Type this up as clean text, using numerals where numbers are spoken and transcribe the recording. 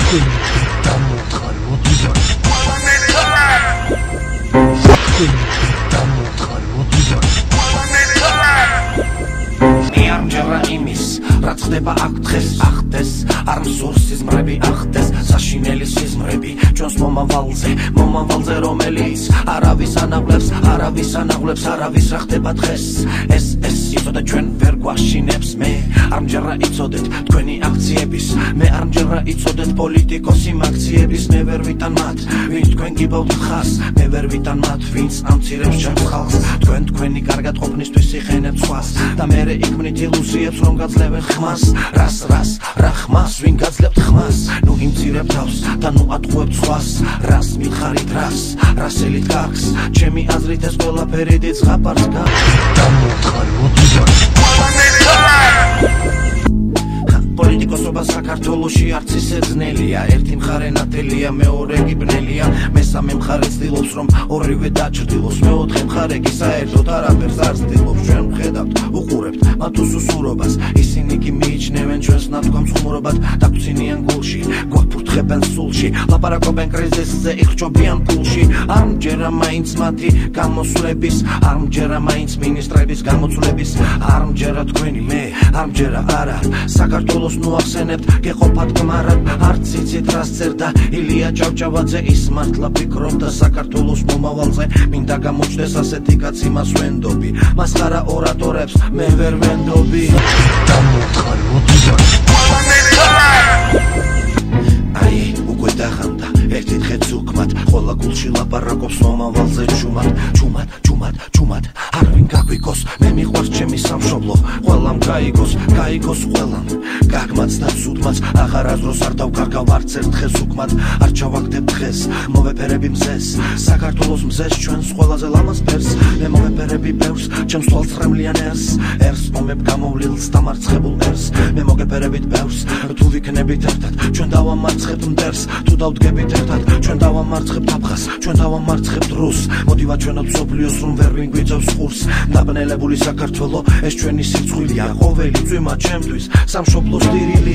რაც ხდება აქ დღეს ახდეს არ მსურს სიზმრები ახდეს საშინელი სიზმრები ჩვენს მომავალზე რომელიც არავის ანაღლებს არავის რა ხდება დღეს ეს იცოდეთ ჩვენ ვერ გვაშინებს მე არ მჯერა იცოდეთ თქვენი აქციების მე არ მჯერა იცოდეთ პოლიტიკოსი აქციების მე ვერ ვიტან მათ ვინც თქვენ გიბავთ ხას მე ვერ ვიტან მათ ვინც ამცირებს ჩემს ხალხს თქვენი კარგად ყოფნისთვის იხენებთ სხვას და მერე იქმნით ილუზიებს რომ გაძლევენ ხმას რა ხმას ვინ გაძლევთ ხმას ნუ იმცირებთ თავს და ნუ ატყუებთ სხვას რას მითხარით რას ელით გახს ჩემი აზრით ეს ყველაფერი დიდ ზღაპარს პოლიტიკოსობა საქართველოში არც ისე ძნელია ერთი მხარე ნათელია მეორე კი ბნელია მესამე მხარე ცდილობს რომ ორივე დაჭრდილოს მეოთხე მხარე კი საერთოდ არაფერს არ ცდილობს ჩვენ ვხედავთ უყურებთ მათ უსუსურობას ისინი კი მიიჩნევენ ჩვენს ნათქვამს ხუმრობად დაგვრცინიან გულში გვაფურთხებენ სულში ლაპარაკობენ კრიზისზე იხჭობიან ფულში არ მჯერა მაინც მათი გამოსვლების არ მჯერა მაინც მინისტრების გამოცვლების არ მჯერა თქვენი მე არ მჯერა არა საქართველოს ნუ ახსენებთ გეყოფათ გმარად არც იცით რას წერდა ილია ჭავჭავაძე ის მართლა ფიქრობდა საქართველოს მომავალზე მინდა გამოჩნდეს ასეთი კაცი მას ვენდობი მასხარა ორატორებს მე ვერ ვენდობი აი უკვე დახანდა ერთი დღეც უკმათ ყველა გულში ლაპარაკობს მომავალზე ჩუმად არ ვინ გაგვიგოს მე მიყვარს ჩემი სამშობლო ყველამ გაიგოს ყველამ გაგმაც და ცუდმაც აღარ აზროს არ დავკარგავ არც ერთ დღეს უკმად არ ჩავაგდებ დღეს მოვეფერები მზეს საქართველოს მზეს ჩვენს ყველაზე ლამაზ ფერს მე მოვეფერები ბევრს ჩემს თვალწრემლიან ერს მომებ გამოვლილს დამარცხებულ ერს მე მოგეფერებით ბევრს თუ ვიქნებით ერთად ჩვენ დავამარცხებთ მტერს თუ დავდგებით ერთად ჩვენ დავამარცხებთ აფხაზს ჩვენ დავამარცხებთ რუსს მოდივა ჩვენო მსოფლიოს რომ ვერ ვინ გვიწევს ხურს დაბნელებული საქართველო ეს ჩვენი სიცხვილია ყოველი წვიმა ჩემთვის სამშობლოს დირილი